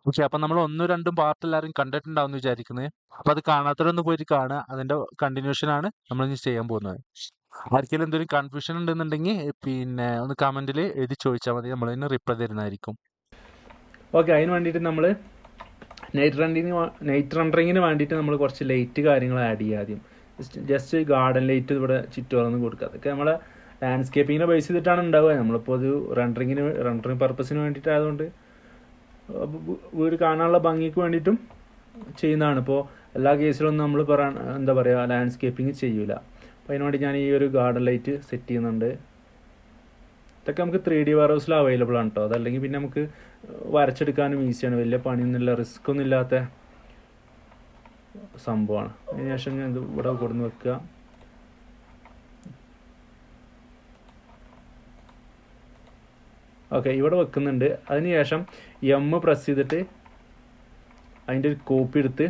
Okay. അപ്പൊ നമ്മൾ 1ഉം 2ഉം part എല്ലാവരും കണ്ടിട്ടുണ്ടാവും എന്ന് വിചാരിക്കുന്നത്. അപ്പൊ അത് കാണാത്തവരൊന്ന് പോയിട്ട് കാണുക. അതിന്റെ കണ്ടിന്യൂഷൻ ആണ് നമ്മളിനി ചെയ്യാൻ പോകുന്നത്. ആർക്കെങ്കിലും എന്തെങ്കിലും കൺഫ്യൂഷൻ ഉണ്ടെന്നുണ്ടെങ്കിൽ പിന്നെ ഒന്ന് കമന്റിൽ എഴുതി ചോദിച്ചാൽ മതി. നമ്മളതിന് റിപ്ലൈ തരുന്നതായിരിക്കും. ഓക്കെ. അതിന് വേണ്ടിയിട്ട് നമ്മൾ നൈറ്റ് റണ്ടറിങ്ങിന് വേണ്ടിയിട്ട് നമ്മൾ കുറച്ച് ലൈറ്റ് കാര്യങ്ങൾ ആഡ് ചെയ്യുക ആദ്യം. ജസ്റ്റ് ഗാർഡൻ ലൈറ്റ് ഇവിടെ ചുറ്റുവറന്ന് കൊടുക്കുക. അതൊക്കെ നമ്മളെ ലാൻഡ്സ്കേപ്പിങ്ങിനെ ബേസ് ചെയ്തിട്ടാണ് ഉണ്ടാവുക. നമ്മളിപ്പോൾ ഒരു റണ്ടറിങ് പർപ്പസിന് വേണ്ടിയിട്ടായതുകൊണ്ട് വീട് കാണാനുള്ള ഭംഗിക്ക് വേണ്ടിയിട്ടും ചെയ്യുന്നതാണ്. ഇപ്പോൾ എല്ലാ കേസിലൊന്നും നമ്മൾ എന്താ പറയുക ലാൻഡ്സ്കേപ്പിംഗ് ചെയ്യൂല. അപ്പോൾ അതിന് വേണ്ടി ഞാൻ ഈ ഒരു ഗാർഡൻ ലൈറ്റ് സെറ്റ് ചെയ്യുന്നുണ്ട്. ഇതൊക്കെ നമുക്ക് 3D വെയർഹൗസിൽ അവൈലബിൾ ആണ് കേട്ടോ. അതല്ലെങ്കിൽ പിന്നെ നമുക്ക് വരച്ചെടുക്കാനും ഈസിയാണ്. വലിയ പണിയൊന്നുമില്ല, റിസ്ക് ഒന്നും ഇല്ലാത്ത സംഭവമാണ്. അതിനുശേഷം ഞാൻ ഇത് ഇവിടെ കൊടുന്ന് വെക്കുക. ഓക്കെ, ഇവിടെ വെക്കുന്നുണ്ട്. അതിനുശേഷം പ്രസ് ചെയ്തിട്ട് അതിൻ്റെ ഒരു കോപ്പി എടുത്ത്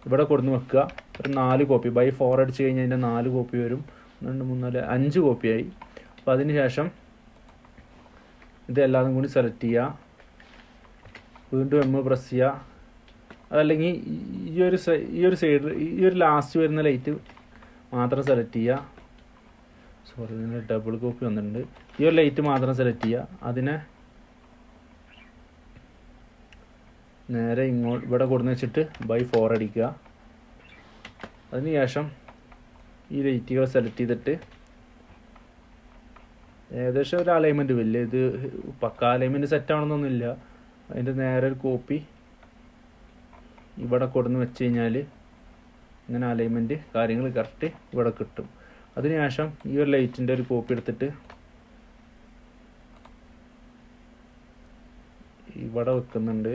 ഇവിടെ കൊടുന്ന് വെക്കുക. ഒരു 4 കോപ്പി ബൈ 4 അടിച്ച് കഴിഞ്ഞാൽ അതിൻ്റെ 4 കോപ്പി വരും. 2, 3, 4, 5 കോപ്പിയായി. അപ്പോൾ അതിന് ശേഷം ഇതെല്ലാതും കൂടി സെലക്ട് ചെയ്യുക. വീണ്ടും പ്രസ് ചെയ്യുക. അതല്ലെങ്കിൽ ഈ ഒരു സൈഡ് ഈ ഒരു ലാസ്റ്റ് വരുന്ന ലൈറ്റ് മാത്രം സെലക്ട് ചെയ്യുക. സോറി, ഇതിന് ഡബിൾ കോപ്പി വന്നിട്ടുണ്ട്. ഈ ഒരു ലൈറ്റ് മാത്രം സെലക്ട് ചെയ്യുക. അതിനെ നേരെ ഇവിടെ കൊടുന്ന് വെച്ചിട്ട് ബൈ 4 അടിക്കുക. അതിന് ശേഷം ഈ ലൈറ്റുകൾ സെലക്ട് ചെയ്തിട്ട് ഏകദേശം ഒരു അലൈൻമെൻറ്റ്, വലിയ ഇത് പക്ക അലൈൻമെൻറ്റ് സെറ്റ് ആവണമെന്നൊന്നുമില്ല. അതിൻ്റെ നേരെ ഒരു കോപ്പി ഇവിടെ കൊടുന്ന് വെച്ച് കഴിഞ്ഞാൽ ഇങ്ങനെ അലൈൻമെൻറ്റ് കാര്യങ്ങൾ കറക്റ്റ് ഇവിടെ കിട്ടും. അതിനുശേഷം ഈ ഒരു ലൈറ്റിൻ്റെ ഒരു കോപ്പി എടുത്തിട്ട് ഇവിടെ വെക്കുന്നുണ്ട്.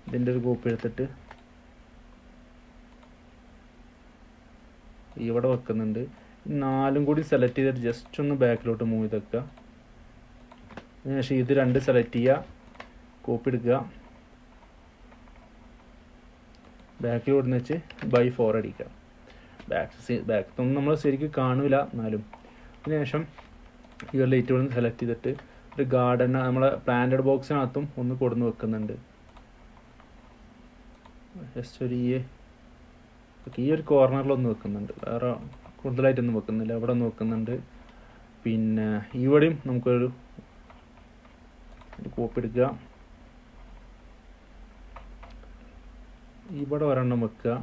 ഇതിൻ്റെ ഒരു കോപ്പി എടുത്തിട്ട് ഇവിടെ വെക്കുന്നുണ്ട്. 4ഉം കൂടി സെലക്ട് ചെയ്തിട്ട് ജസ്റ്റ് ഒന്ന് ബാക്കിലോട്ട് മൂവ് ചെയ്ത് വെക്കുക. അതിനുശേഷം ഇത് 2 സെലക്ട് ചെയ്യുക, കോപ്പി എടുക്കുക, ബാക്കിൽ കൊടുന്ന് വെച്ച് ബൈ 4 അടിക്കുക. ബാക്കൊന്നും നമ്മൾ ശരിക്കും കാണില്ല എന്നാലും. അതിനുശേഷം ഈ ഒരു ലൈറ്റ് കൊടുന്ന് സെലക്ട് ചെയ്തിട്ട് ഒരു ഗാർഡൻ നമ്മളെ പ്ലാന്റഡ് ബോക്സിനകത്തും ഒന്ന് കൊടുന്ന് വെക്കുന്നുണ്ട്. ജസ്റ്റ് ഈ ഒരു കോർണറിലൊന്ന് വെക്കുന്നുണ്ട്. വേറെ കൂടുതലായിട്ടൊന്നും വെക്കുന്നില്ല. ഇവിടെ ഒന്ന് വെക്കുന്നുണ്ട്. പിന്നെ ഇവിടെയും നമുക്കൊരു കോപ്പി എടുക്കുക, ഇവിടെ ഒരെണ്ണം വെക്കുക.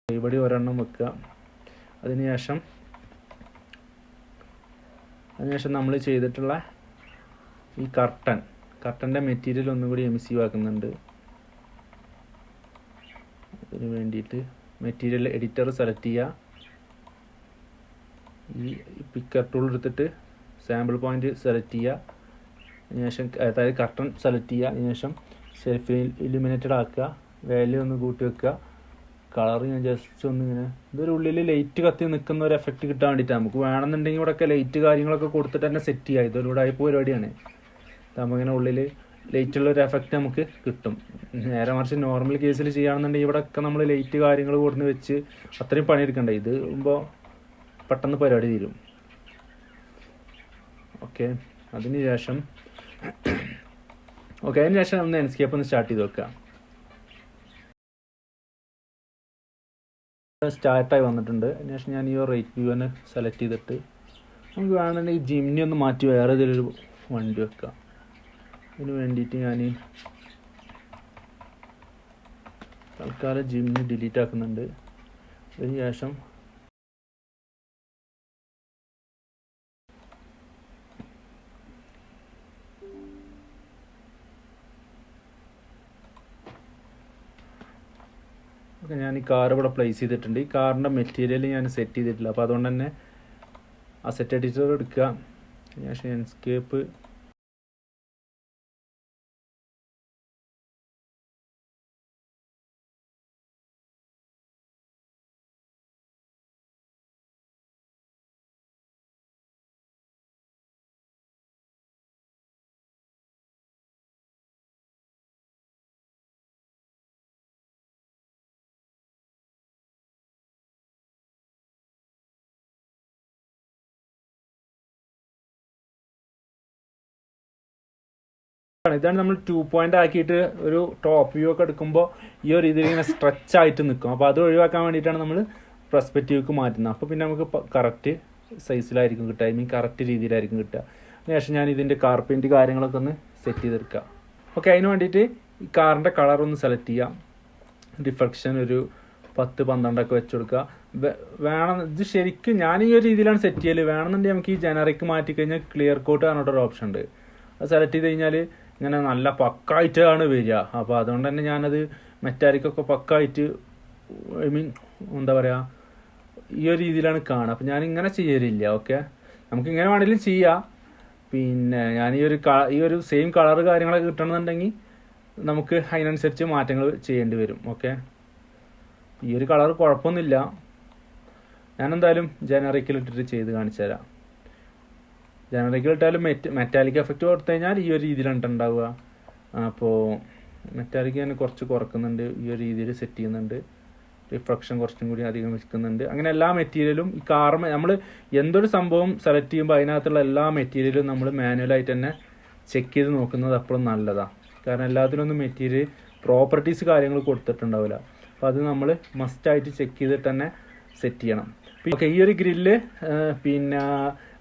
ഇവിടെ ഒരെണ്ണം വെക്കുക. അതിനുശേഷം നമ്മൾ ചെയ്തിട്ടുള്ള ഈ കർട്ടൻ്റെ മെറ്റീരിയൽ ഒന്നും കൂടി എമിസീവ് ആക്കുന്നുണ്ട്. അതിന് വേണ്ടിയിട്ട് മെറ്റീരിയൽ എഡിറ്റർ സെലക്ട് ചെയ്യുക. ഈ പിക്കർ ടൂൾ എടുത്തിട്ട് സാമ്പിൾ പോയിന്റ് സെലക്ട് ചെയ്യുക. അതിനുശേഷം അതായത് കർട്ടൺ സെലക്ട് ചെയ്യുക. അതിനുശേഷം സെൽഫ് ഇലുമിനേറ്റഡ് ആക്കുക. വാല്യൂ ഒന്ന് കൂട്ടി വെക്കുക. കളർ ഞാൻ ജസ്റ്റ് ഒന്നിങ്ങനെ ഇതൊരു ഉള്ളിൽ ലൈറ്റ് കത്തി നിൽക്കുന്ന ഒരു എഫക്റ്റ് കിട്ടാൻ വേണ്ടിയിട്ടാണ്. നമുക്ക് വേണമെന്നുണ്ടെങ്കിൽ ഇവിടെയൊക്കെ ലൈറ്റ് കാര്യങ്ങളൊക്കെ കൊടുത്തിട്ട് തന്നെ സെറ്റ് ചെയ്യുക. ഇതൊരു ഉടായ്പ പരിപാടിയാണ്. നമുക്കിങ്ങനെ ഉള്ളിൽ ലൈറ്റുള്ള ഒരു എഫക്റ്റ് നമുക്ക് കിട്ടും. നേരെ മറിച്ച് നോർമൽ കേസിൽ ചെയ്യുകയാണെന്നുണ്ടെങ്കിൽ ഇവിടെയൊക്കെ നമ്മൾ ലൈറ്റ് കാര്യങ്ങൾ കൊടുന്ന് വെച്ച് അത്രയും പണിയെടുക്കണ്ട. ഇത് ആകുമ്പോൾ പെട്ടെന്ന് പരിപാടി തീരും. ഓക്കെ, അതിന് ശേഷം ഒന്ന് എൻസ്കേപ്പ് ഒന്ന് സ്റ്റാർട്ട് ചെയ്ത് വെക്കുക. സ്റ്റാർട്ടായി വന്നിട്ടുണ്ട്. അതിനുശേഷം ഞാൻ ഈ റൈറ്റ് വ്യൂ തന്നെ സെലക്ട് ചെയ്തിട്ട് നമുക്ക് വേണമെന്നുണ്ടെങ്കിൽ ജിംനി ഒന്ന് മാറ്റി വേറെ ഏതെങ്കിലും വണ്ടി വെക്കാം. അതിന് വേണ്ടിയിട്ട് ഞാൻ തൽക്കാലം ജിംനി ഡിലീറ്റ് ആക്കുന്നുണ്ട്. അതിന് ശേഷം ഞാൻ ഈ കാർ ഇവിടെ പ്ലേസ് ചെയ്തിട്ടുണ്ട്. ഈ കാറിൻ്റെ മെറ്റീരിയൽ ഞാൻ സെറ്റ് ചെയ്തിട്ടില്ല. അപ്പോൾ അതുകൊണ്ട് തന്നെ ആ സെറ്റ് എഡിറ്റർ എടുക്കുക. അതിനുശേഷം എൻസ്കേപ്പ് ഇതാണ് നമ്മൾ 2 പോയിന്റ് ആക്കിയിട്ട് ഒരു ടോപ്പ് വ്യൂ ഒക്കെ എടുക്കുമ്പോൾ ഈ ഒരു രീതിയിൽ ഇങ്ങനെ സ്ട്രെച്ച് ആയിട്ട് നിൽക്കും. അപ്പോൾ അത് ഒഴിവാക്കാൻ വേണ്ടിയിട്ടാണ് നമ്മൾ പെർസ്പെക്റ്റീവ്ക്ക് മാറ്റുന്നത്. അപ്പോൾ പിന്നെ നമുക്ക് കറക്റ്റ് സൈസിലായിരിക്കും കിട്ടുക, ഐ മീൻ കറക്റ്റ് രീതിയിലായിരിക്കും കിട്ടുക. അതിനുശേഷം ഞാൻ ഇതിൻ്റെ കാർപെൻറ്റ് കാര്യങ്ങളൊക്കെ ഒന്ന് സെറ്റ് ചെയ്തെടുക്കുക. ഓക്കെ, അതിന് വേണ്ടിയിട്ട് ഈ കാറിൻ്റെ കളറൊന്ന് സെലക്ട് ചെയ്യാം. റിഫ്ലക്ഷൻ ഒരു 10-12 വെച്ച് കൊടുക്കുക. വേണം ഇത് ശരിക്കും ഞാൻ ഈ ഒരു രീതിയിലാണ് സെറ്റ് ചെയ്യൽ. വേണമെന്നുണ്ടെങ്കിൽ നമുക്ക് ഈ ജനറിക് മാറ്റി കഴിഞ്ഞാൽ ക്ലിയർ കോട്ട് പറഞ്ഞിട്ടൊരു ഓപ്ഷൻ ഉണ്ട്. അത് സെലക്ട് ചെയ്ത് കഴിഞ്ഞാൽ ഇങ്ങനെ നല്ല പക്കായിട്ടാണ് വരിക. അപ്പോൾ അതുകൊണ്ട് തന്നെ ഞാനത് മെറ്റാലിക്കൊക്കെ പക്കായിട്ട്, ഐ മീൻ എന്താ പറയുക, ഈ ഒരു രീതിയിലാണ് കാണുക. അപ്പോൾ ഞാനിങ്ങനെ ചെയ്യലില്ല. ഓക്കെ, നമുക്കിങ്ങനെ വേണമെങ്കിലും ചെയ്യാം. പിന്നെ ഞാൻ ഈ ഒരു സെയിം കളർ കാര്യങ്ങളൊക്കെ കിട്ടണമെന്നുണ്ടെങ്കിൽ നമുക്ക് അതിനനുസരിച്ച് മാറ്റങ്ങൾ ചെയ്യേണ്ടി വരും. ഓക്കെ, ഈ ഒരു കളർ കുഴപ്പമൊന്നുമില്ല. ഞാനെന്തായാലും ജനറിക്കിലിട്ടിട്ട് ചെയ്ത് കാണിച്ചു തരാം. ജനറിക്കിലിട്ടാലും മെറ്റാലിക് എഫക്റ്റ് കൊടുത്തു കഴിഞ്ഞാൽ ഈ ഒരു രീതിയിലാണ് ഉണ്ടാവുക. അപ്പോൾ മെറ്റാലിക് ഞാൻ കുറച്ച് കുറക്കുന്നുണ്ട്, ഈ ഒരു രീതിയിൽ സെറ്റ് ചെയ്യുന്നുണ്ട്. റിഫ്ലക്ഷൻ കുറച്ചും കൂടി അധികം വെക്കുന്നുണ്ട്. അങ്ങനെ എല്ലാ മെറ്റീരിയലും ഈ കാർ നമ്മൾ എന്തൊരു സംഭവം സെലക്ട് ചെയ്യുമ്പോൾ അതിനകത്തുള്ള എല്ലാ മെറ്റീരിയലും നമ്മൾ മാനുവലായിട്ട് തന്നെ ചെക്ക് ചെയ്ത് നോക്കുന്നത് അപ്പോഴും നല്ലതാണ്. കാരണം എല്ലാത്തിനൊന്നും മെറ്റീരിയൽ പ്രോപ്പർട്ടീസ് കാര്യങ്ങൾ കൊടുത്തിട്ടുണ്ടാവില്ല. അപ്പോൾ അത് നമ്മൾ മസ്റ്റായിട്ട് ചെക്ക് ചെയ്തിട്ട് തന്നെ സെറ്റ് ചെയ്യണം. ഓക്കെ, ഈ ഒരു ഗ്രില്ല് പിന്നെ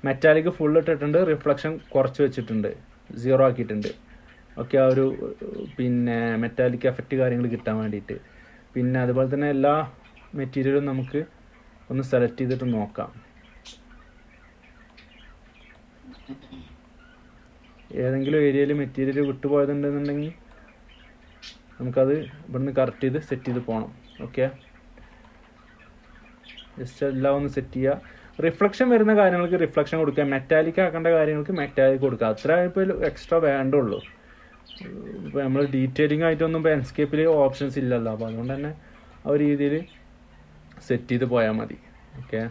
മെറ്റാലിക് ഫുൾ ഇട്ടിട്ടുണ്ട്, റിഫ്ലക്ഷൻ കുറച്ച് വെച്ചിട്ടുണ്ട്, 0 ആക്കിയിട്ടുണ്ട്. ഓക്കെ, ആ ഒരു പിന്നെ മെറ്റാലിക് എഫക്റ്റ് കാര്യങ്ങൾ കിട്ടാൻ വേണ്ടിയിട്ട്. പിന്നെ അതുപോലെ തന്നെ എല്ലാ മെറ്റീരിയലും നമുക്ക് ഒന്ന് സെലക്ട് ചെയ്തിട്ട് നോക്കാം. ഏതെങ്കിലും ഏരിയയിൽ മെറ്റീരിയൽ വിട്ടുപോയതുണ്ടെന്നുണ്ടെങ്കിൽ നമുക്കത് ഇവിടുന്ന് കറക്റ്റ് ചെയ്ത് സെറ്റ് ചെയ്ത് പോകണം. ഓക്കെ, ജസ്റ്റ് എല്ലാം ഒന്ന് സെറ്റ് ചെയ്യുക. റിഫ്ലക്ഷൻ വരുന്ന കാര്യങ്ങൾക്ക് റിഫ്ലക്ഷൻ കൊടുക്കുക, മെറ്റാലിക് ആക്കേണ്ട കാര്യങ്ങൾക്ക് മെറ്റാലിക് കൊടുക്കുക. അത്ര ഇപ്പോൾ എക്സ്ട്രാ വേണ്ടുള്ളൂ. ഇപ്പോൾ നമ്മൾ ഡീറ്റെയിലിംഗ് ആയിട്ടൊന്നും ഇപ്പോൾ എൻസ്കേപ്പിൽ ഓപ്ഷൻസ് ഇല്ലല്ലോ. അപ്പോൾ അതുകൊണ്ട് തന്നെ ആ ഒരു രീതിയിൽ സെറ്റ് ചെയ്ത് പോയാൽ മതി. ഓക്കെ,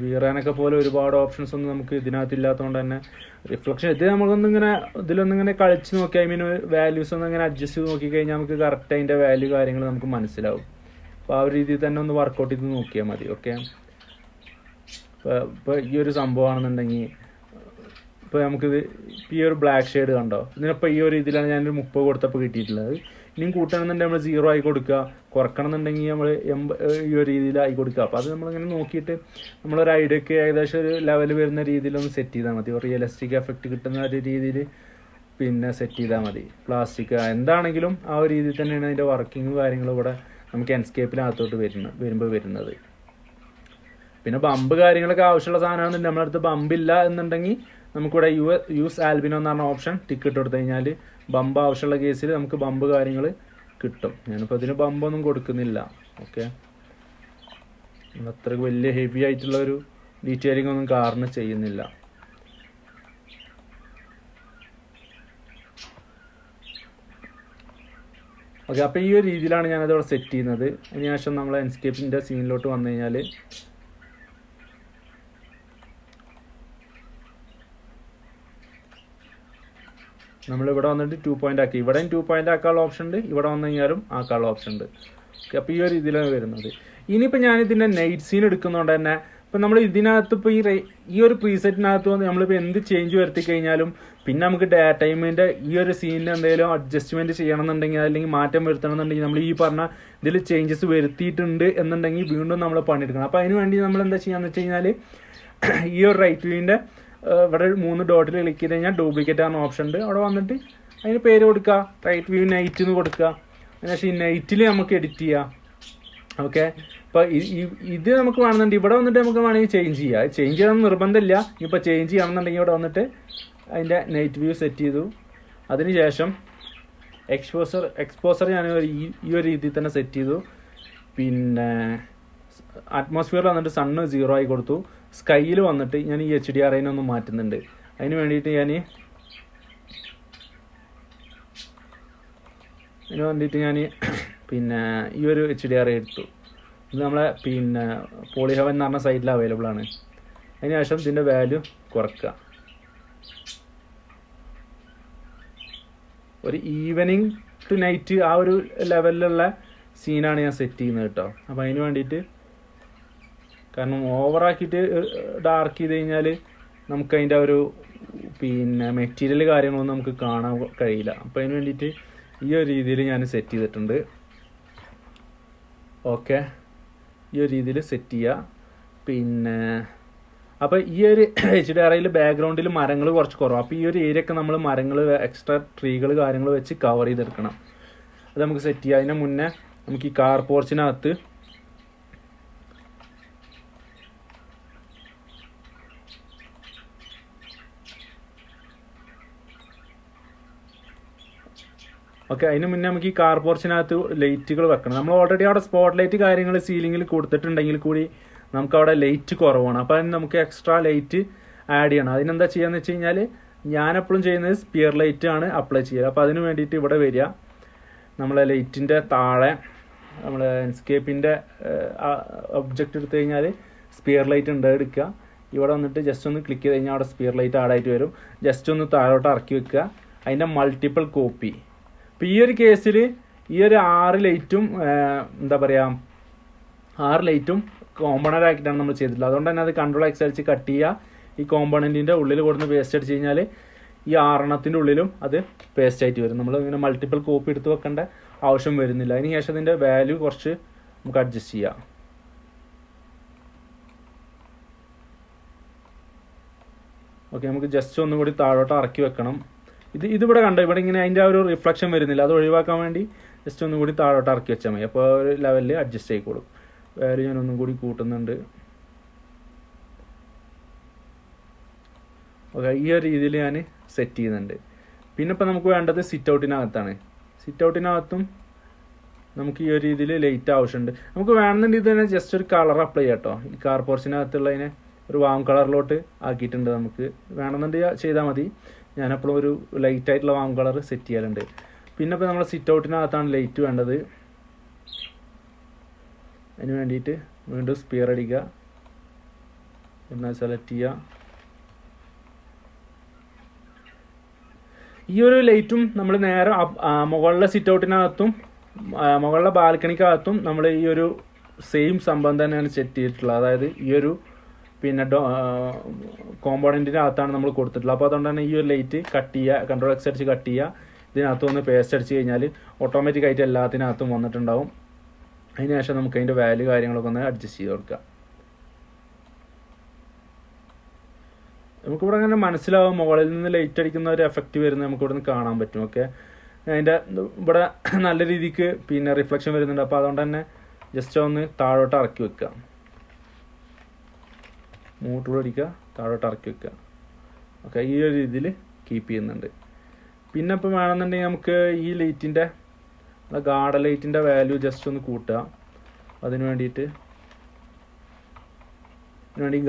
വീറാനൊക്കെ പോലെ ഒരുപാട് ഓപ്ഷൻസ് ഒന്നും നമുക്ക് ഇതിനകത്ത് ഇല്ലാത്തതുകൊണ്ട് തന്നെ റിഫ്ലക്ഷൻ ഇത് ഇതിലൊന്നിങ്ങനെ കളിച്ച് നോക്കി, ഐ മീൻ വാല്യൂസ് ഒന്നും ഇങ്ങനെ അഡ്ജസ്റ്റ് ചെയ്ത് നോക്കിക്കഴിഞ്ഞാൽ നമുക്ക് കറക്റ്റ് അതിൻ്റെ വാല്യൂ കാര്യങ്ങൾ നമുക്ക് മനസ്സിലാവും. അപ്പോൾ ആ ഒരു രീതിയിൽ തന്നെ ഒന്ന് വർക്കൗട്ട് ചെയ്ത് നോക്കിയാൽ മതി. ഓക്കെ, ഇപ്പോൾ ഈ ഒരു സംഭവമാണെന്നുണ്ടെങ്കിൽ ഇപ്പോൾ നമുക്കിത് ഈ ഒരു ബ്ലാക്ക് ഷെയ്ഡ് കണ്ടോ, ഇതിനിപ്പോൾ ഈ ഒരു രീതിയിലാണ് ഞാനൊരു 30 കൊടുത്തപ്പോൾ കിട്ടിയിട്ടുള്ളത്. ഇനിയും കൂട്ടണമെന്നുണ്ടെങ്കിൽ നമ്മൾ 0 ആയി കൊടുക്കുക, കുറക്കണം എന്നുണ്ടെങ്കിൽ നമ്മൾ ഈ ഒരു രീതിയിലായി കൊടുക്കുക. അപ്പോൾ അത് നമ്മളിങ്ങനെ നോക്കിയിട്ട് നമ്മളൊരു ഐഡിയക്ക് ഏകദേശം ഒരു ലെവൽ വരുന്ന രീതിയിലൊന്ന് സെറ്റ് ചെയ്താൽ മതി. റിയലിസ്റ്റിക് എഫക്റ്റ് കിട്ടുന്ന ഒരു രീതിയിൽ പിന്നെ സെറ്റ് ചെയ്താൽ മതി. പ്ലാസ്റ്റിക് എന്താണെങ്കിലും ആ ഒരു രീതിയിൽ തന്നെയാണ് അതിൻ്റെ വർക്കിങ്ങും കാര്യങ്ങളും ഇവിടെ നമുക്ക് എൻസ്കേപ്പിനകത്തോട്ട് വരുമ്പോൾ വരുന്നത്. പിന്നെ ബമ്പ് കാര്യങ്ങളൊക്കെ ആവശ്യമുള്ള സാധനമാണെന്നുണ്ടെങ്കിൽ നമ്മുടെ അടുത്ത് ബമ്പില്ല എന്നുണ്ടെങ്കിൽ നമുക്കിവിടെ യൂസ് ആൽബിനോ എന്ന് പറഞ്ഞ ഓപ്ഷൻ ടിക്ക് ഇട്ട് കൊടുത്തു കഴിഞ്ഞാൽ ബമ്പ് ആവശ്യമുള്ള കേസിൽ നമുക്ക് ബമ്പ് കാര്യങ്ങൾ കിട്ടും. ഞാനിപ്പോൾ അതിന് ബമ്പൊന്നും കൊടുക്കുന്നില്ല. ഓക്കെ, അത്ര വലിയ ഹെവി ആയിട്ടുള്ള ഒരു ഡീറ്റെയിലിംഗ് ഒന്നും കാറിന് ചെയ്യുന്നില്ല. ഓക്കെ, അപ്പോൾ ഈ ഒരു രീതിയിലാണ് ഞാനതവിടെ സെറ്റ് ചെയ്യുന്നത്. അതിനുശേഷം നമ്മൾ എൻസ്കേപ്പിൻ്റെ സീനിലോട്ട് വന്നു കഴിഞ്ഞാൽ നമ്മളിവിടെ വന്നിട്ട് 2 പോയിന്റ് ആക്കി. ഇവിടെയും 2 പോയിന്റ് ആക്കാനുള്ള ഓപ്ഷൻ ഉണ്ട്, ഇവിടെ വന്നു കഴിഞ്ഞാലും ആക്കാനുള്ള ഓപ്ഷൻ ഉണ്ട്. ഓക്കെ, അപ്പോൾ ഈ ഒരു രീതിയിലാണ് വരുന്നത്. ഇനിയിപ്പോൾ ഞാനിതിൻ്റെ നൈറ്റ് സീൻ എടുക്കുന്നതുകൊണ്ട് തന്നെ ഇപ്പം നമ്മൾ ഇതിനകത്ത് ഇപ്പോൾ ഈ ഒരു പ്രീസെറ്റിനകത്ത് വന്ന് നമ്മളിപ്പോൾ എന്ത് ചേഞ്ച് വരുത്തി കഴിഞ്ഞാലും പിന്നെ നമുക്ക് ഡേ ടൈമിൻ്റെ ഈ ഒരു സീനിൽ എന്തെങ്കിലും അഡ്ജസ്റ്റ്മെൻറ്റ് ചെയ്യണമെന്നുണ്ടെങ്കിൽ അല്ലെങ്കിൽ മാറ്റം വരുത്തണമെന്നുണ്ടെങ്കിൽ നമ്മൾ ഈ പറഞ്ഞ ഇതിൽ ചേഞ്ചസ് വരുത്തിയിട്ടുണ്ട് എന്നുണ്ടെങ്കിൽ വീണ്ടും നമ്മൾ പണിയെടുക്കണം. അപ്പോൾ അതിന് വേണ്ടി നമ്മൾ എന്താ ചെയ്യാന്ന് വെച്ച് കഴിഞ്ഞാൽ ഈ ഒരു റൈറ്റ് വ്യൂവിൻ്റെ ഇവിടെ 3 ഡോട്ടിൽ ക്ലിക്ക് ചെയ്ത് കഴിഞ്ഞാൽ ഡ്യൂപ്ലിക്കേറ്റ് ആണ് ഓപ്ഷൻ ഉണ്ട്. അവിടെ വന്നിട്ട് അതിന് പേര് കൊടുക്കുക, റൈറ്റ് വ്യൂ നൈറ്റ് എന്ന് കൊടുക്കുക. അതിനുശേഷം ഈ നൈറ്റിൽ നമുക്ക് എഡിറ്റ് ചെയ്യാം. ഓക്കെ, അപ്പോൾ ഇത് നമുക്ക് വേണമെന്നുണ്ടെങ്കിൽ ഇവിടെ വന്നിട്ട് നമുക്ക് വേണമെങ്കിൽ ചേഞ്ച് ചെയ്യാം. ചേഞ്ച് ചെയ്യണമെന്ന് നിർബന്ധമില്ല. ഇപ്പോൾ ചേഞ്ച് ചെയ്യണമെന്നുണ്ടെങ്കിൽ ഇവിടെ വന്നിട്ട് അതിൻ്റെ നൈറ്റ് വ്യൂ സെറ്റ് ചെയ്തു. അതിനുശേഷം എക്സ്പോസർ ഞാൻ ഈ ഒരു രീതിയിൽ തന്നെ സെറ്റ് ചെയ്തു. പിന്നെ അറ്റ്മോസ്ഫിയറിൽ വന്നിട്ട് സണ്ണ് 0 ആയി കൊടുത്തു. സ്കൈയിൽ വന്നിട്ട് ഞാൻ ഈ HDRI ഒന്ന് മാറ്റുന്നുണ്ട്. അതിന് വേണ്ടിയിട്ട് ഞാൻ പിന്നെ ഈ ഒരു HDRI എടുത്തു. ഇത് നമ്മളെ പിന്നെ പോളിഹവൻ എന്ന് പറഞ്ഞ സൈറ്റിൽ അവൈലബിൾ ആണ്. അതിനുശേഷം ഇതിൻ്റെ വാല്യൂ കുറക്കുക. ഒരു ഈവനിങ് ടു നൈറ്റ് ആ ഒരു ലെവലിലുള്ള സീനാണ് ഞാൻ സെറ്റ് ചെയ്യുന്നത് കേട്ടോ. അപ്പോൾ അതിന് വേണ്ടിയിട്ട്, കാരണം ഓവറാക്കിയിട്ട് ഡാർക്ക് ചെയ്ത് കഴിഞ്ഞാൽ നമുക്കതിൻ്റെ ഒരു പിന്നെ മെറ്റീരിയൽ കാര്യങ്ങളൊന്നും നമുക്ക് കാണാൻ കഴിയില്ല. അപ്പോൾ അതിന് വേണ്ടിയിട്ട് ഈ ഒരു രീതിയിൽ ഞാൻ സെറ്റ് ചെയ്തിട്ടുണ്ട്. ഓക്കെ, ഈ ഒരു രീതിയിൽ സെറ്റ് ചെയ്യുക. പിന്നെ അപ്പോൾ ഈ ഒരു HDRIയിൽ ബാക്ക്ഗ്രൗണ്ടിൽ മരങ്ങൾ കുറച്ച് കുറവാണ്. അപ്പോൾ ഈ ഒരു ഏരിയ ഒക്കെ നമ്മൾ മരങ്ങൾ എക്സ്ട്രാ ട്രീകൾ കാര്യങ്ങൾ വെച്ച് കവർ ചെയ്തെടുക്കണം. അത് നമുക്ക് സെറ്റ് ചെയ്യാം. അതിന് മുന്നേ നമുക്ക് ഈ കാർ പോർച്ചിനകത്ത് അതിന് മുന്നേ നമുക്ക് ഈ കാർ പോർച്ചിനകത്ത് ലൈറ്റുകൾ വെക്കണം. നമ്മൾ ഓൾറെഡി അവിടെ സ്പോട്ട് ലൈറ്റ് കാര്യങ്ങൾ സീലിങ്ങിൽ കൊടുത്തിട്ടുണ്ടെങ്കിൽ കൂടി നമുക്ക് അവിടെ ലൈറ്റ് കുറവാണ്. അപ്പോൾ അതിന് നമുക്ക് എക്സ്ട്രാ ലൈറ്റ് ആഡ് ചെയ്യണം. അതിനെന്താ ചെയ്യാന്ന് വെച്ച് കഴിഞ്ഞാൽ ഞാൻ എപ്പോഴും ചെയ്യുന്നത് സ്പിയർ ലൈറ്റ് ആണ് അപ്ലൈ ചെയ്യുക. അപ്പോൾ അതിന് വേണ്ടിയിട്ട് ഇവിടെ വരിക, നമ്മളെ ലൈറ്റിൻ്റെ താഴെ നമ്മൾ ലാൻഡ്സ്കേപ്പിൻ്റെ ഒബ്ജക്റ്റ് എടുത്തു കഴിഞ്ഞാൽ സ്പിയർ ലൈറ്റ് ഉണ്ട്, എടുക്കുക. ഇവിടെ വന്നിട്ട് ജസ്റ്റ് ഒന്ന് ക്ലിക്ക് ചെയ്ത് കഴിഞ്ഞാൽ അവിടെ സ്പിയർ ലൈറ്റ് ആഡായിട്ട് വരും. ജസ്റ്റ് ഒന്ന് താഴോട്ട് ഇറക്കി വെക്കുക. അതിൻ്റെ മൾട്ടിപ്പിൾ കോപ്പി. ഇപ്പോൾ ഈ ഒരു കേസിൽ ഈ ഒരു 6 ലൈറ്റും എന്താ പറയുക 6 ലൈറ്റും കോമ്പണൻ്റ് ആക്കിയിട്ടാണ് നമ്മൾ ചെയ്തിട്ടുള്ളത്. അതുകൊണ്ട് തന്നെ അത് Ctrl+X അടിച്ച് കട്ട് ചെയ്യുക. ഈ കോമ്പണൻറ്റിൻ്റെ ഉള്ളിൽ കൊടുന്ന് പേസ്റ്റ് അടിച്ച് കഴിഞ്ഞാൽ ഈ 6 ഉള്ളിലും അത് പേസ്റ്റ് ആയിട്ട് വരും. നമ്മൾ ഇങ്ങനെ മൾട്ടിപ്പിൾ കോപ്പി എടുത്ത് വെക്കേണ്ട ആവശ്യം വരുന്നില്ല. അതിന് ശേഷം അതിൻ്റെ വാല്യൂ കുറച്ച് നമുക്ക് അഡ്ജസ്റ്റ് ചെയ്യാം. ഓക്കെ, നമുക്ക് ജസ്റ്റ് ഒന്നും കൂടി താഴോട്ട് ഇറക്കി വെക്കണം. ഇതിവിടെ കണ്ടോ, ഇവിടെ ഇങ്ങനെ അതിൻ്റെ ആ ഒരു റിഫ്ലക്ഷൻ വരുന്നില്ല. അത് ഒഴിവാക്കാൻ വേണ്ടി ജസ്റ്റ് ഒന്നും കൂടി താഴോട്ട് ഇറക്കി വെച്ചാൽ മതി. അപ്പോൾ ഒരു ലെവലിൽ അഡ്ജസ്റ്റ് ആയിക്കോളും. വാല്യൂ ഞാൻ ഒന്നും കൂടി കൂട്ടുന്നുണ്ട്. ഓക്കെ, ഈ ഒരു രീതിയിൽ ഞാൻ സെറ്റ് ചെയ്യുന്നുണ്ട്. പിന്നെ ഇപ്പോൾ നമുക്ക് വേണ്ടത് സിറ്റ് ഔട്ടിനകത്താണ്. സിറ്റ് ഔട്ടിനകത്തും നമുക്ക് ഈ ഒരു രീതിയിൽ ലൈറ്റ് ആവശ്യമുണ്ട്. നമുക്ക് വേണമെന്നുണ്ടെങ്കിൽ ഇത് തന്നെ ജസ്റ്റ് ഒരു കളർ അപ്ലൈ ചെയ്യാം കേട്ടോ. ഈ കാർ പോർച്ചിനകത്തുള്ളതിനെ ഒരു വാം കളറിലോട്ട് ആക്കിയിട്ടുണ്ട്. നമുക്ക് വേണമെന്നുണ്ടെങ്കിൽ ചെയ്താൽ മതി. ഞാനപ്പോഴും ഒരു ലൈറ്റ് ആയിട്ടുള്ള വാം കളർ സെറ്റ് ചെയ്യാറുണ്ട്. പിന്നെ ഇപ്പോൾ നമ്മൾ സിറ്റ് ഔട്ടിനകത്താണ് ലൈറ്റ് വേണ്ടത്. അതിന് വേണ്ടിയിട്ട് വീണ്ടും സ്പിയർ അടിക്കുക, എന്നാൽ സെലക്ട് ചെയ്യുക. ഈ ഒരു ലൈറ്റും നമ്മൾ നേരെ മുകളിലെ സിറ്റ് ഔട്ടിനകത്തും മുകളിലെ ബാൽക്കണിക്കകത്തും നമ്മൾ ഈ ഒരു സെയിം സംഭവം തന്നെയാണ് സെറ്റ് ചെയ്തിട്ടുള്ളത്. അതായത് ഈ ഒരു പിന്നെ കോമ്പോണൻറ്റിൻ്റെ അകത്താണ് നമ്മൾ കൊടുത്തിട്ടുള്ളത്. അപ്പോൾ അതുകൊണ്ട് തന്നെ ഈ ഒരു ലൈറ്റ് കട്ട് ചെയ്യുക, Ctrl+X അടിച്ച് കട്ട് ചെയ്യുക. ഇതിനകത്ത് ഒന്ന് പേസ്റ്റ് അടിച്ച് കഴിഞ്ഞാൽ ഓട്ടോമാറ്റിക്കായിട്ട് എല്ലാത്തിനകത്തും വന്നിട്ടുണ്ടാവും. അതിന് ശേഷം നമുക്ക് അതിൻ്റെ വാല്യൂ കാര്യങ്ങളൊക്കെ ഒന്ന് അഡ്ജസ്റ്റ് ചെയ്ത് കൊടുക്കുക. നമുക്കിവിടെ അങ്ങനെ മനസ്സിലാവും മുകളിൽ നിന്ന് ലൈറ്റ് അടിക്കുന്ന ഒരു എഫക്റ്റ് വരുന്നത് നമുക്കിവിടെ നിന്ന് കാണാൻ പറ്റും. ഓക്കെ, അതിൻ്റെ ഇവിടെ നല്ല രീതിക്ക് പിന്നെ റിഫ്ലക്ഷൻ വരുന്നുണ്ട്. അപ്പോൾ അതുകൊണ്ട് തന്നെ ജസ്റ്റ് ഒന്ന് താഴോട്ട് ഇറക്കി വെക്കുക, മൂട്ടൂടെ അടിക്കുക, താഴോട്ട് ഇറക്കി വെക്കുക. ഓക്കെ, ഈ ഒരു രീതിയിൽ കീപ്പ് ചെയ്യുന്നുണ്ട്. പിന്നെ ഇപ്പോൾ വേണമെന്നുണ്ടെങ്കിൽ നമുക്ക് ഈ ലൈറ്റിൻ്റെ ഗാർഡൻ ലൈറ്റിൻ്റെ വാല്യൂ ജസ്റ്റ് ഒന്ന് കൂട്ടുക. അതിന് വേണ്ടി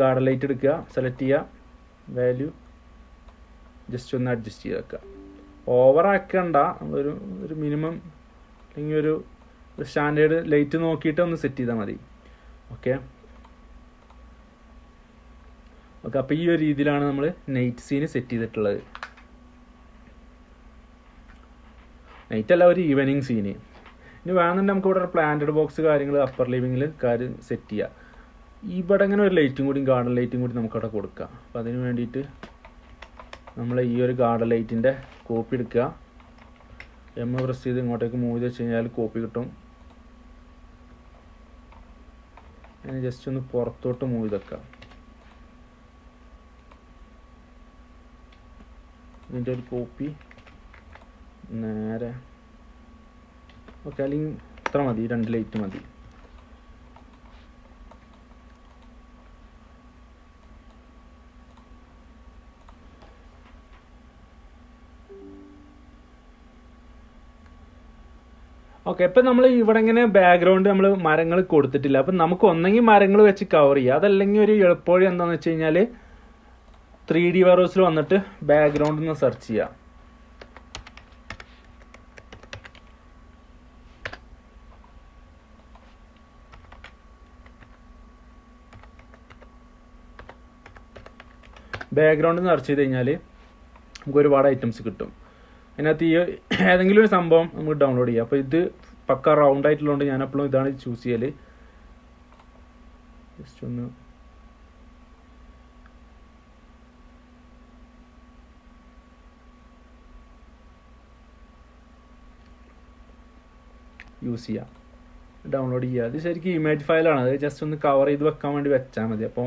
ഗാർഡൻ ലൈറ്റ് എടുക്കുക, സെലക്ട് ചെയ്യുക, വാല്യൂ ജസ്റ്റ് ഒന്ന് അഡ്ജസ്റ്റ് ചെയ്ത് വെക്കുക. ഓവറാക്കണ്ട, ഒരു മിനിമം അല്ലെങ്കിൽ ഒരു സ്റ്റാൻഡേർഡ് ലൈറ്റ് നോക്കിയിട്ട് ഒന്ന് സെറ്റ് ചെയ്താൽ മതി. ഓക്കെ, അപ്പോൾ ഈ ഒരു രീതിയിലാണ് നമ്മൾ നൈറ്റ് സീന് സെറ്റ് ചെയ്തിട്ടുള്ളത്. നൈറ്റ് അല്ല, ഒരു ഈവനിങ് സീന്. ഇനി വേണമെന്നുണ്ടെങ്കിൽ നമുക്ക് ഇവിടെ പ്ലാന്റഡ് ബോക്സ് കാര്യങ്ങൾ അപ്പർ ലിവിങ്ങിൽ കാര്യം സെറ്റ് ചെയ്യുക. ഇവിടെ ഇങ്ങനെ ഒരു ലൈറ്റും കൂടി ഗാർഡൻ ലൈറ്റും കൂടി നമുക്കവിടെ കൊടുക്കാം. അപ്പോൾ അതിന് വേണ്ടിയിട്ട് നമ്മൾ ഈ ഒരു ഗാർഡൻ ലൈറ്റിൻ്റെ കോപ്പി എടുക്കുക, പ്രസ് ചെയ്ത് ഇങ്ങോട്ടേക്ക് മൂവ് ചെയ്ത് വെച്ച് കഴിഞ്ഞാൽ കോപ്പി കിട്ടും. ഞാൻ ജസ്റ്റ് ഒന്ന് പുറത്തോട്ട് മൂവ് ചെയ്ത് വെക്കാം. ഇതിൻ്റെ ഒരു കോപ്പി നേരെ ഓക്കെ, അല്ലെങ്കിൽ ഇത്ര മതി, 2 ലൈറ്റ് മതി. ഓക്കെ, ഇപ്പം നമ്മൾ ഇവിടെ ഇങ്ങനെ ബാക്ക്ഗ്രൗണ്ട് നമ്മൾ മരങ്ങൾ കൊടുത്തിട്ടില്ല. അപ്പം നമുക്ക് ഒന്നെങ്കിൽ മരങ്ങൾ വെച്ച് കവർ ചെയ്യുക, അതല്ലെങ്കിൽ ഒരു എളുപ്പവഴി എന്താണെന്ന് വെച്ച് കഴിഞ്ഞാൽ 3D വെറോസിൽ വന്നിട്ട് ബാക്ക്ഗ്രൗണ്ടിൽ നിന്ന് സെർച്ച് ചെയ്യുക. ബാക്ക്ഗ്രൗണ്ട് സെർച്ച് ചെയ്ത് കഴിഞ്ഞാൽ നമുക്ക് ഒരുപാട് ഐറ്റംസ് കിട്ടും. അതിനകത്ത് ഈ ഏതെങ്കിലും ഒരു സംഭവം നമുക്ക് ഡൗൺലോഡ് ചെയ്യാം. അപ്പോൾ ഇത് പക്ക റൗണ്ട് ആയിട്ടുള്ളതുകൊണ്ട് ഞാൻ എപ്പോഴും ഇതാണ് ചൂസ് ചെയ്യൽ. ജസ്റ്റ് ഒന്ന് യൂസ് ചെയ്യാം, ഡൗൺലോഡ് ചെയ്യുക. അത് ശരിക്കും ഇമേജ് ഫയലാണ്, അത് ജസ്റ്റ് ഒന്ന് കവർ ചെയ്ത് വെക്കാൻ വേണ്ടി വെച്ചാൽ മതി. അപ്പോൾ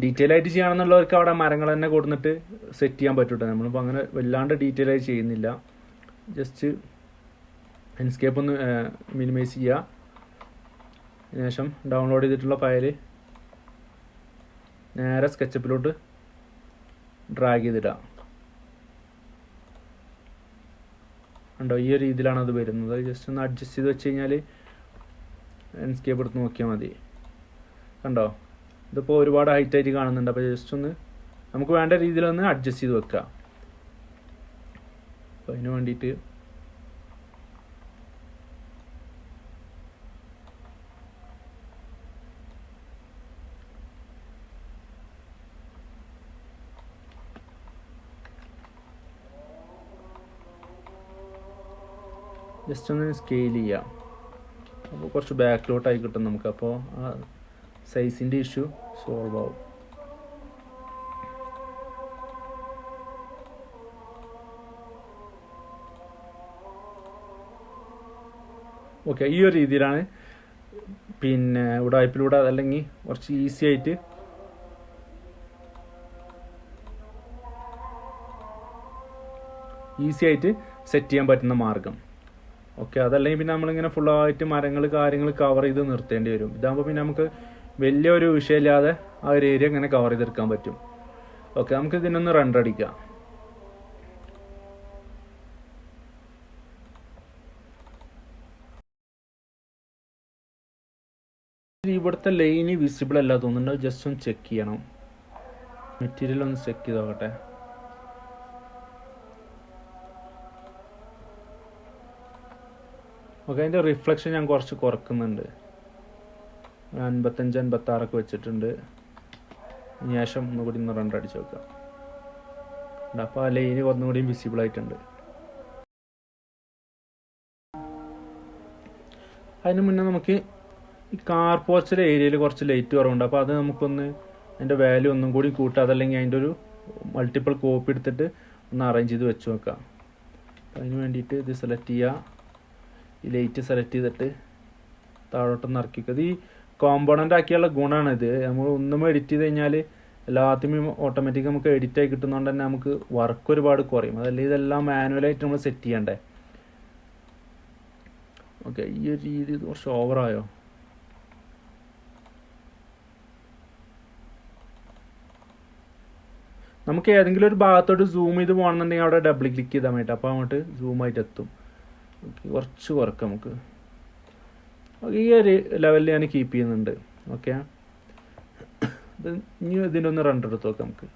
ഡീറ്റെയിൽ ആയിട്ട് ചെയ്യുകയാണെന്നുള്ളവർക്ക് അവിടെ മരങ്ങൾ തന്നെ കൊടുത്തിട്ട് സെറ്റ് ചെയ്യാൻ പറ്റൂട്ടോ. നമ്മളിപ്പോൾ അങ്ങനെ വല്ലാണ്ട് ഡീറ്റെയിൽ ആയിട്ട് ചെയ്യുന്നില്ല. ജസ്റ്റ് ലാൻഡ്സ്കേപ്പ് ഒന്ന് മിനിമൈസ് ചെയ്യുക. അതിനുശേഷം ഡൗൺലോഡ് ചെയ്തിട്ടുള്ള ഫയൽ നേരെ സ്കെച്ചപ്പിലോട്ട് ഡ്രാഗ് ചെയ്തിടുക. ഉണ്ടോ, ഈ ഒരു രീതിയിലാണ് അത് വരുന്നത്. ജസ്റ്റ് ഒന്ന് അഡ്ജസ്റ്റ് ചെയ്ത് വെച്ച് കഴിഞ്ഞാൽ ലാൻഡ്സ്കേപ്പ് എടുത്ത് നോക്കിയാൽ മതി. കണ്ടോ, ഇതിപ്പോൾ ഒരുപാട് ഹൈറ്റായിട്ട് കാണുന്നുണ്ട്. അപ്പോൾ ജസ്റ്റ് ഒന്ന് നമുക്ക് വേണ്ട രീതിയിലൊന്ന് അഡ്ജസ്റ്റ് ചെയ്ത് വെക്കുക. അപ്പോൾ അതിന് വേണ്ടിയിട്ട് ജസ്റ്റ് ഒന്ന് സ്കെയിൽ ചെയ്യാം. അപ്പോൾ കുറച്ച് ബാക്കിലോട്ടായി കിട്ടും നമുക്ക്. അപ്പോൾ ആ സൈസിൻ്റെ ഇഷ്യൂ സോൾവ് ആവും. ഓക്കെ, ഈ ഒരു രീതിയിലാണ് പിന്നെ ഉടായ്പിലൂടെ അതല്ലെങ്കിൽ കുറച്ച് ഈസി ആയിട്ട് സെറ്റ് ചെയ്യാൻ പറ്റുന്ന മാർഗം. ഓക്കെ, അതല്ലെങ്കിൽ പിന്നെ നമ്മളിങ്ങനെ ഫുള്ളായിട്ട് മരങ്ങൾ കാര്യങ്ങൾ കവർ ചെയ്ത് നിർത്തേണ്ടി വരും. ഇതാകുമ്പോൾ പിന്നെ നമുക്ക് വലിയൊരു വിഷയമില്ലാതെ ആ ഒരു ഏരിയ ഇങ്ങനെ കവർ ചെയ്തെടുക്കാൻ പറ്റും. ഓക്കെ, നമുക്ക് ഇതിനൊന്ന് റണ്ടർ അടിക്കാം. ഇവിടുത്തെ ലൈന് വിസിബിൾ അല്ല തോന്നുന്നുണ്ട്. ജസ്റ്റ് ഒന്ന് ചെക്ക് ചെയ്യണം. മെറ്റീരിയൽ ഒന്ന് ചെക്ക് ചെയ്ത് നോക്കട്ടെ. ഓക്കെ, അതിൻ്റെ റിഫ്ലക്ഷൻ ഞാൻ കുറച്ച് കുറക്കുന്നുണ്ട്. 55-56 വെച്ചിട്ടുണ്ട്. ശേഷം ഒന്നുകൂടി ഒന്ന് റണ്ടർ അടിച്ച് വെക്കാം. അപ്പോൾ ആ ലൈന് ഒന്നുകൂടി വിസിബിൾ ആയിട്ടുണ്ട്. അതിന് മുന്നേ നമുക്ക് ഈ കാർ പോസ്റ്റിലെ ഏരിയയിൽ കുറച്ച് ലൈറ്റ് കുറവുണ്ട്. അപ്പോൾ അത് നമുക്കൊന്ന് അതിൻ്റെ വാല്യൂ ഒന്നും കൂടി കൂട്ടുക, അതല്ലെങ്കിൽ അതിൻ്റെ ഒരു മൾട്ടിപ്പിൾ കോപ്പി എടുത്തിട്ട് ഒന്ന് അറേഞ്ച് ചെയ്ത് വെച്ച് വെക്കാം. അപ്പോൾ അതിന് വേണ്ടിയിട്ട് ഇത് സെലക്ട് ചെയ്യുക, ഈ ലൈറ്റ് സെലക്ട് ചെയ്തിട്ട് താഴോട്ടൊന്ന് ഇറക്കി വെക്കുക. ഇത് ഈ കോമ്പോണൻ്റ് ആക്കിയുള്ള ഗുണമാണിത്. നമ്മൾ ഒന്നും എഡിറ്റ് ചെയ്ത് കഴിഞ്ഞാൽ എല്ലാത്തിനും ഓട്ടോമാറ്റിക് നമുക്ക് എഡിറ്റായി കിട്ടുന്നതുകൊണ്ട് തന്നെ നമുക്ക് വർക്ക് ഒരുപാട് കുറയും. അതല്ലെങ്കിൽ ഇതെല്ലാം മാനുവലായിട്ട് നമ്മൾ സെറ്റ് ചെയ്യണ്ടേ. ഓക്കെ, ഈ ഒരു രീതി കുറച്ച് ഓവറായോ? നമുക്ക് ഏതെങ്കിലും ഒരു ഭാഗത്തോട്ട് സൂം ചെയ്ത് പോകണമെന്നുണ്ടെങ്കിൽ അവിടെ ഡബിൾ ക്ലിക്ക് ചെയ്താൽ മതി. അപ്പോൾ അങ്ങോട്ട് സൂമായിട്ട് എത്തും. ഓക്കെ, കുറച്ച് കുറക്കാം നമുക്ക്. ഈ ഒരു ലെവലിൽ ഞാൻ കീപ്പ് ചെയ്യുന്നുണ്ട്. ഓക്കെ, ഇനി ഇതിൻ്റെ ഒന്ന് റണ്ടർ എടുത്ത് നോക്കാം നമുക്ക്.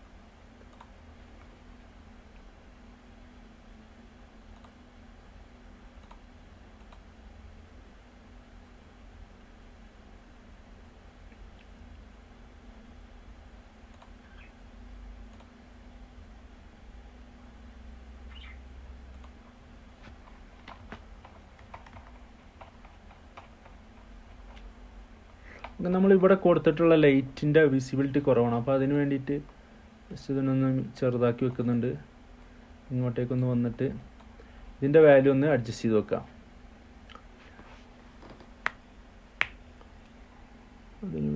നമ്മളിവിടെ കൊടുത്തിട്ടുള്ള ലൈറ്റിൻ്റെ വിസിബിലിറ്റി കുറവാണ്. അപ്പോൾ അതിന് വേണ്ടിയിട്ട് ജസ്റ്റ് ഇതിനൊന്ന് ചെറുതാക്കി വെക്കുന്നുണ്ട്. ഇങ്ങോട്ടേക്കൊന്ന് വന്നിട്ട് ഇതിൻ്റെ വാല്യൂ ഒന്ന് അഡ്ജസ്റ്റ് ചെയ്ത് വെക്കാം. അതിന്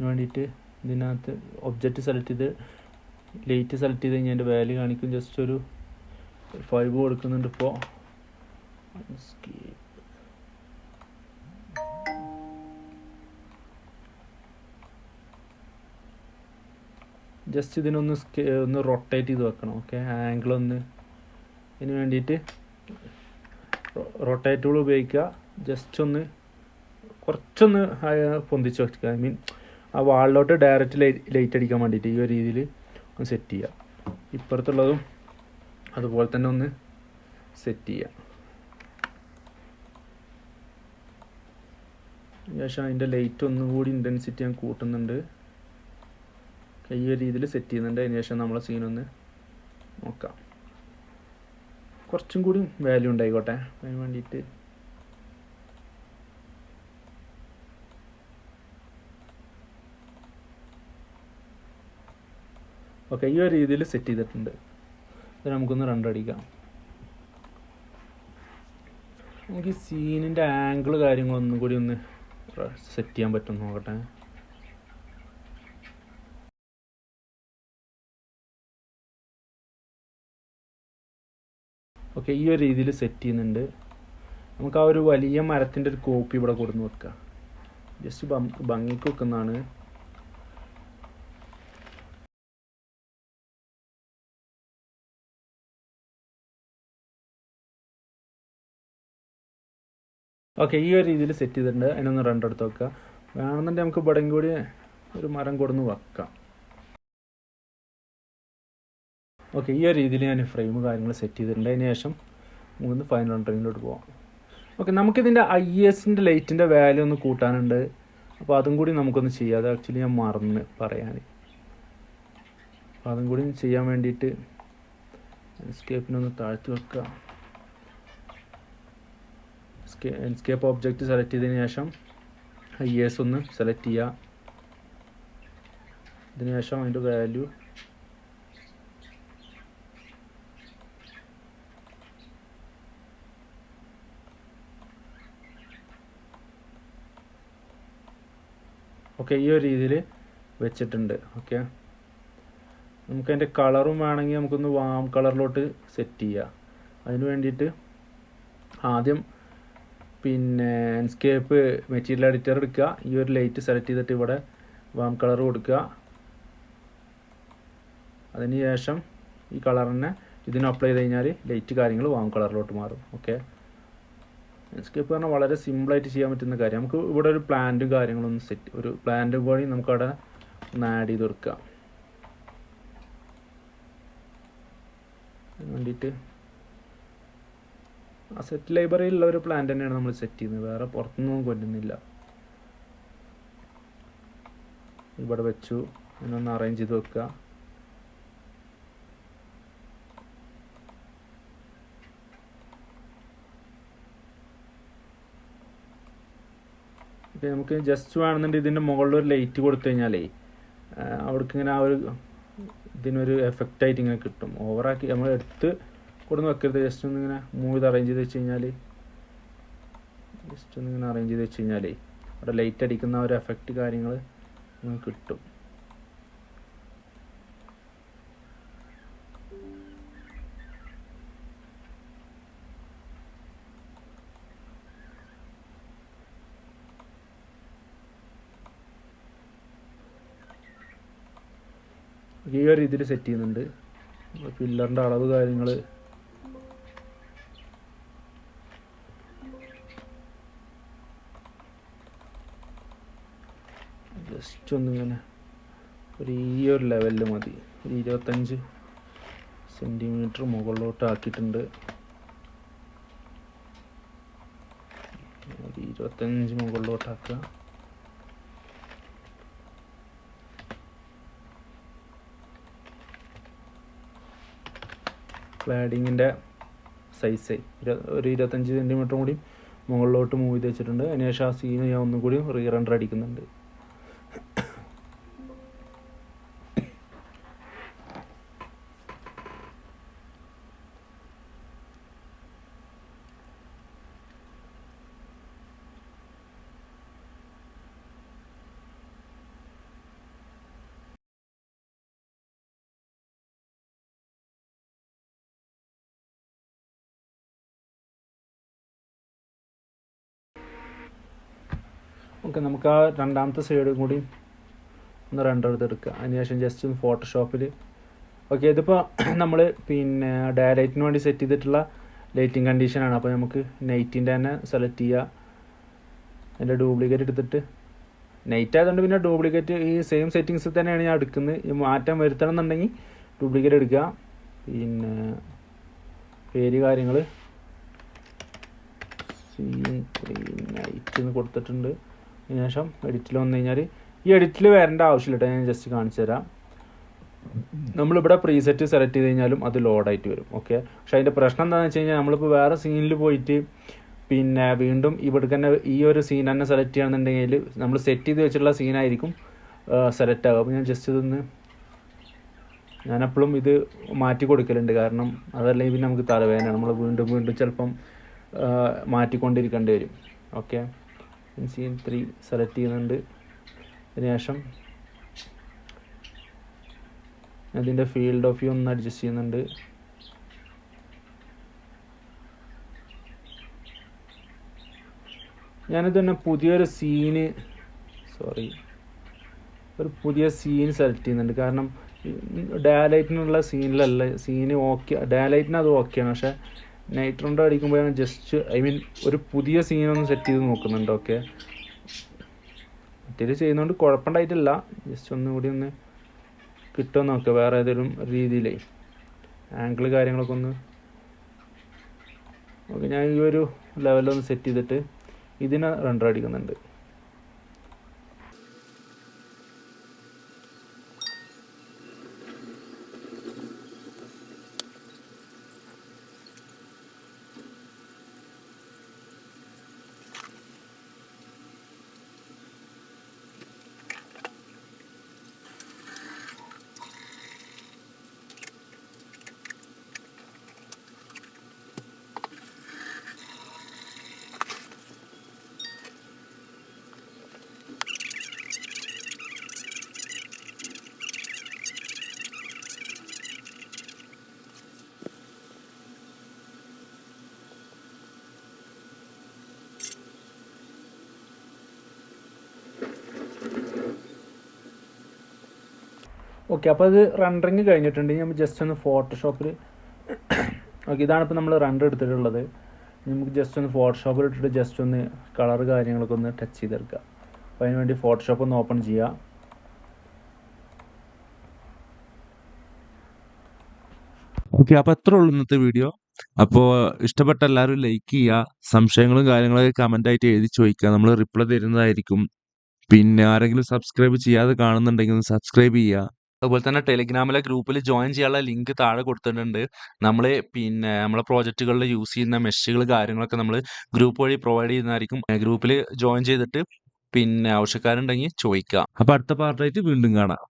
വേണ്ടിയിട്ട് ഇതിനകത്ത് ഒബ്ജക്റ്റ് സെലക്ട് ചെയ്ത് ലൈറ്റ് സെലക്ട് ചെയ്ത് കഴിഞ്ഞാൽ അതിൻ്റെ വാല്യൂ കാണിക്കും. ജസ്റ്റ് ഒരു 5 കൊടുക്കുന്നുണ്ട്. ഇപ്പോൾ ജസ്റ്റ് ഇതിനൊന്ന് റൊട്ടേറ്റ് ചെയ്ത് വെക്കണം. ഓക്കെ, ആംഗിൾ ഒന്ന് ഇതിന് വേണ്ടിയിട്ട് റൊട്ടേറ്റ് ടൂൾ ഉപയോഗിക്കുക. ജസ്റ്റ് ഒന്ന് കുറച്ചൊന്ന് പൊന്തിച്ച് വെക്കുക. ഐ മീൻ ആ വാളിലോട്ട് ഡയറക്റ്റ് ലൈറ്റ് അടിക്കാൻ വേണ്ടിയിട്ട് ഈ ഒരു രീതിയിൽ ഒന്ന് സെറ്റ് ചെയ്യുക. ഇപ്പുറത്തുള്ളതും അതുപോലെ തന്നെ ഒന്ന് സെറ്റ് ചെയ്യുക. ശേഷം അതിൻ്റെ ലൈറ്റ് ഒന്നുകൂടി ഇൻറ്റൻസിറ്റി ഞാൻ കൂട്ടുന്നുണ്ട്. ഈ ഒരു രീതിയിൽ സെറ്റ് ചെയ്യുന്നുണ്ട്. അതിന് ശേഷം നമ്മളെ സീനൊന്ന് നോക്കാം. കുറച്ചും കൂടി വാല്യൂ ഉണ്ടായിക്കോട്ടെ. അതിന് വേണ്ടിയിട്ട് ഓക്കെ, ഈ ഒരു രീതിയിൽ സെറ്റ് ചെയ്തിട്ടുണ്ട്. ഇത് നമുക്കൊന്ന് രണ്ടടിക്കാം. നമുക്ക് ഈ സീനിൻ്റെ ആംഗിൾ കാര്യങ്ങളൊന്നും കൂടി ഒന്ന് സെറ്റ് ചെയ്യാൻ പറ്റും നോക്കട്ടെ. ഓക്കെ, ഈ ഒരു രീതിയിൽ സെറ്റ് ചെയ്യുന്നുണ്ട്. നമുക്ക് ആ ഒരു വലിയ മരത്തിൻ്റെ ഒരു കോപ്പി ഇവിടെ കൊടുന്ന് വെക്കാം. ജസ്റ്റ് ഭംഗിക്ക് വെക്കുന്നതാണ്. ഓക്കെ, ഈ ഒരു രീതിയിൽ സെറ്റ് ചെയ്തിട്ടുണ്ട്. അതിനൊന്ന് രണ്ടെടുത്ത് വെക്കുക. വേണമെന്നുണ്ടെങ്കിൽ നമുക്ക് ഇവിടെയും കൂടി ഒരു മരം കൊടുന്ന് വെക്കാം. ഓക്കെ, ഈ ഒരു രീതിയിൽ ഞാൻ ഫ്രെയിം കാര്യങ്ങൾ സെറ്റ് ചെയ്തിട്ടുണ്ട്. അതിന് ശേഷം നമുക്ക് ഫൈനൽ റെൻഡറിങ്ങിലോട്ട് പോകാം. ഓക്കെ, നമുക്കിതിൻ്റെ ISൻ്റെ ലൈറ്റിൻ്റെ വാല്യൂ ഒന്ന് കൂട്ടാനുണ്ട്. അപ്പോൾ അതും കൂടി നമുക്കൊന്ന് ചെയ്യാം. അത് ആക്ച്വലി ഞാൻ മറന്ന് പറയാൻ. അപ്പോൾ അതും കൂടി ചെയ്യാൻ വേണ്ടിയിട്ട് എസ്കേപ്പിനൊന്ന് താഴ്ത്തി വെക്കുക. എസ്കേപ്പ് ഒബ്ജക്റ്റ് സെലക്ട് ചെയ്തതിന് ശേഷം IS ഒന്ന് സെലക്ട് ചെയ്യുക. ഇതിന് ശേഷം അതിൻ്റെ വാല്യൂ ഓക്കെ, ഈ ഒരു രീതിയിൽ വെച്ചിട്ടുണ്ട്. ഓക്കെ, നമുക്കതിൻ്റെ കളറും വേണമെങ്കിൽ നമുക്കൊന്ന് വാം കളറിലോട്ട് സെറ്റ് ചെയ്യുക. അതിന് വേണ്ടിയിട്ട് ആദ്യം എൻസ്കേപ്പ് മെറ്റീരിയൽ എഡിറ്റർ എടുക്കുക. ഈ ഒരു ലൈറ്റ് സെലക്ട് ചെയ്തിട്ട് ഇവിടെ വാം കളർ കൊടുക്കുക. അതിന് ശേഷം ഈ കളറിനെ ഇതിന് അപ്ലൈ ചെയ്ത് കഴിഞ്ഞാൽ ലൈറ്റ് കാര്യങ്ങൾ വാം കളറിലോട്ട് മാറും. ഓക്കെ, ലാൻഡ്സ്കേപ്പ് പറഞ്ഞാൽ വളരെ സിമ്പിളായിട്ട് ചെയ്യാൻ പറ്റുന്ന കാര്യം. നമുക്ക് ഇവിടെ ഒരു പ്ലാന്റും കാര്യങ്ങളൊന്നും ഒരു പ്ലാന്റും കൂടി നമുക്കവിടെ ഒന്ന് ആഡ് ചെയ്ത് കൊടുക്കാം. അതിന് വേണ്ടിയിട്ട് ആ സെറ്റ് ലൈബ്രറിയിലുള്ള ഒരു പ്ലാന്റ് തന്നെയാണ് നമ്മൾ സെറ്റ് ചെയ്യുന്നത്. വേറെ പുറത്തുനിന്നും കൊല്ലുന്നില്ല. ഇവിടെ വെച്ചു. അതിനൊന്ന് അറേഞ്ച് ചെയ്ത് വെക്കുക. നമുക്ക് ജസ്റ്റ് വേണമെന്നുണ്ടെങ്കിൽ ഇതിൻ്റെ മുകളിൽ ഒരു ലൈറ്റ് കൊടുത്തു കഴിഞ്ഞാലേ അവിടേക്ക് ഇങ്ങനെ ആ ഒരു ഇതിനൊരു എഫക്റ്റായിട്ട് ഇങ്ങനെ കിട്ടും. ഓവറാക്കി നമ്മൾ എടുത്ത് കൊടുന്ന് വെക്കരുത്. ജസ്റ്റ് ഒന്ന് ഇങ്ങനെ മൂവ് ചെയ്ത് അറേഞ്ച് ചെയ്ത് വെച്ച് കഴിഞ്ഞാൽ ജസ്റ്റ് ഒന്ന് ഇങ്ങനെ അറേഞ്ച് ചെയ്ത് വെച്ച് കഴിഞ്ഞാലേ അവിടെ ലൈറ്റ് അടിക്കുന്ന ആ ഒരു എഫക്റ്റ് കാര്യങ്ങൾ നമുക്ക് കിട്ടും. ഈ ഒരു രീതിയിൽ സെറ്റ് ചെയ്യുന്നുണ്ട്. പില്ലറിൻ്റെ അളവ് കാര്യങ്ങൾ ജസ്റ്റ് ഒന്നിങ്ങനെ ഈ ഒരു ലെവലിൽ മതി. ഒരു 25 സെൻറ്റിമീറ്റർ മുകളിലോട്ട് ആക്കിയിട്ടുണ്ട്. 25 മുകളിലോട്ടാക്കുക. ക്ലാഡിങ്ങിൻ്റെ സൈസ് ഒരു 25 സെൻറ്റിമീറ്ററും കൂടി മുകളിലോട്ട് മൂവ് ചെയ്ത് വെച്ചിട്ടുണ്ട്. അതിനുശേഷം ആ സീന് ഞാൻ ഒന്നും കൂടി റീറണ്ടർ അടിക്കുന്നുണ്ട്. ഓക്കെ, നമുക്ക് ആ രണ്ടാമത്തെ സൈഡും കൂടി ഒന്ന് റെൻഡർ ചെയ്തെടുക്കുക. അതിനുശേഷം ജസ്റ്റ് ഒന്ന് ഫോട്ടോഷോപ്പിൽ ഓക്കെ, ഇതിപ്പോൾ നമ്മൾ ഡേ ലൈറ്റിന് വേണ്ടി സെറ്റ് ചെയ്തിട്ടുള്ള ലൈറ്റിംഗ് കണ്ടീഷനാണ്. അപ്പോൾ നമുക്ക് നൈറ്റിൻ്റെ തന്നെ സെലക്ട് ചെയ്യുക. അതിൻ്റെ ഡ്യൂപ്ലിക്കേറ്റ് എടുത്തിട്ട് നൈറ്റ് ആയതുകൊണ്ട് പിന്നെ ഡ്യൂപ്ലിക്കേറ്റ് ഈ സെയിം സെറ്റിങ്സിൽ തന്നെയാണ് ഞാൻ എടുക്കുന്നത്. ഈ മാറ്റം വരുത്തണം എന്നുണ്ടെങ്കിൽ ഡ്യൂപ്ലിക്കേറ്റ് എടുക്കുക. പേര് കാര്യങ്ങൾ നൈറ്റ് എന്ന് കൊടുത്തിട്ടുണ്ട്. അതിനുശേഷം എഡിറ്റിൽ വന്നു കഴിഞ്ഞാൽ ഈ എഡിറ്റിൽ വരേണ്ട ആവശ്യമില്ല. ഞാൻ ജസ്റ്റ് കാണിച്ചു തരാം. നമ്മളിവിടെ പ്രീസെറ്റ് സെലക്ട് ചെയ്ത് കഴിഞ്ഞാലും അത് ലോഡായിട്ട് വരും. ഓക്കെ, പക്ഷേ അതിൻ്റെ പ്രശ്നം എന്താണെന്ന് വെച്ച് കഴിഞ്ഞാൽ നമ്മളിപ്പോൾ വേറെ സീനിൽ പോയിട്ട് വീണ്ടും ഇവിടെ തന്നെ ഈ ഒരു സീൻ തന്നെ സെലക്ട് ചെയ്യണമെന്നുണ്ടെങ്കിൽ നമ്മൾ സെറ്റ് ചെയ്ത് വെച്ചിട്ടുള്ള സീനായിരിക്കും സെലക്ട് ആകുക. അപ്പോൾ ഞാൻ ജസ്റ്റ് ഇതൊന്ന് ഞാനെപ്പോഴും ഇത് മാറ്റി കൊടുക്കലുണ്ട്, കാരണം അതല്ലെങ്കിൽ പിന്നെ നമുക്ക് തലവേദന, നമ്മൾ വീണ്ടും വീണ്ടും ചിലപ്പം മാറ്റിക്കൊണ്ടിരിക്കേണ്ടി വരും. ഓക്കെ, സീൻ 3 സെലക്ട് ചെയ്യുന്നുണ്ട്. അതിനുശേഷം അതിൻ്റെ ഫീൽഡ് ഓഫ് വ്യൂ ഒന്ന് അഡ്ജസ്റ്റ് ചെയ്യുന്നുണ്ട്. ഞാനിത് തന്നെ പുതിയൊരു സീന് സെലക്ട് ചെയ്യുന്നുണ്ട്. കാരണം ഡയലൈറ്റിനുള്ള സീന് ഓക്കെ, ഡയലൈറ്റിന് അത് ഓക്കെയാണ്. പക്ഷേ നൈറ്റ് റൗണ്ട് അടിക്കുമ്പോൾ ഞാൻ ജസ്റ്റ് ഒരു പുതിയ സീനൊന്ന് സെറ്റ് ചെയ്ത് നോക്കുന്നുണ്ട്. ഓക്കെ, മറ്റേത് ചെയ്യുന്നതുകൊണ്ട് കുഴപ്പമുണ്ടായിട്ടില്ല, ജസ്റ്റ് ഒന്നുകൂടി ഒന്ന് കിട്ടുമെന്ന് നോക്കുക. വേറെ ഏതെങ്കിലും രീതിയിലേ ആംഗിൾ കാര്യങ്ങളൊക്കെ ഒന്ന് ഓക്കെ. ഞാൻ ഈ ഒരു ലെവലൊന്ന് സെറ്റ് ചെയ്തിട്ട് ഇതിനെ റെൻഡർ അടിക്കുന്നുണ്ട്. ഓക്കെ, അപ്പോൾ അത് റണ്ടറിങ് കഴിഞ്ഞിട്ടുണ്ട്. നമ്മൾ ജസ്റ്റ് ഒന്ന് ഫോട്ടോഷോപ്പിൽ ഓക്കെ, ഇതാണിപ്പോൾ നമ്മൾ റണ്ടർ എടുത്തിട്ടുള്ളത്. നമുക്ക് ജസ്റ്റ് ഒന്ന് ഫോട്ടോഷോപ്പിൽ ഇട്ടിട്ട് ജസ്റ്റ് ഒന്ന് കളർ കാര്യങ്ങളൊക്കെ ഒന്ന് ടച്ച് ചെയ്തെടുക്കുക. അപ്പോൾ അതിന് വേണ്ടി ഫോട്ടോഷോപ്പ് ഒന്ന് ഓപ്പൺ ചെയ്യുക. ഓക്കെ, അപ്പോൾ അത്രേ ഉള്ളൂ ഇന്നത്തെ വീഡിയോ. അപ്പോൾ ഇഷ്ടപ്പെട്ട എല്ലാവരും ലൈക്ക് ചെയ്യുക, സംശയങ്ങളും കാര്യങ്ങളൊക്കെ കമൻ്റായിട്ട് എഴുതി ചോദിക്കുക, നമ്മൾ റിപ്ലൈ തരുന്നതായിരിക്കും. പിന്നെ ആരെങ്കിലും സബ്സ്ക്രൈബ് ചെയ്യാതെ കാണുന്നുണ്ടെങ്കിൽ ഒന്ന് സബ്സ്ക്രൈബ് ചെയ്യുക. അതുപോലെ തന്നെ ടെലിഗ്രാമിലെ ഗ്രൂപ്പിൽ ജോയിൻ ചെയ്യാനുള്ള ലിങ്ക് താഴെ കൊടുത്തിട്ടുണ്ട്. നമ്മൾ നമ്മളെ പ്രോജക്റ്റുകളിൽ യൂസ് ചെയ്യുന്ന മെഷുകൾ കാര്യങ്ങളൊക്കെ നമ്മൾ ഗ്രൂപ്പ് വഴി പ്രൊവൈഡ് ചെയ്യുന്നതായിരിക്കും. ഗ്രൂപ്പിൽ ജോയിൻ ചെയ്തിട്ട് ആവശ്യക്കാരുണ്ടെങ്കിൽ ചോദിക്കുക. അപ്പോൾ അടുത്ത പാർട്ടായിട്ട് വീണ്ടും കാണാം.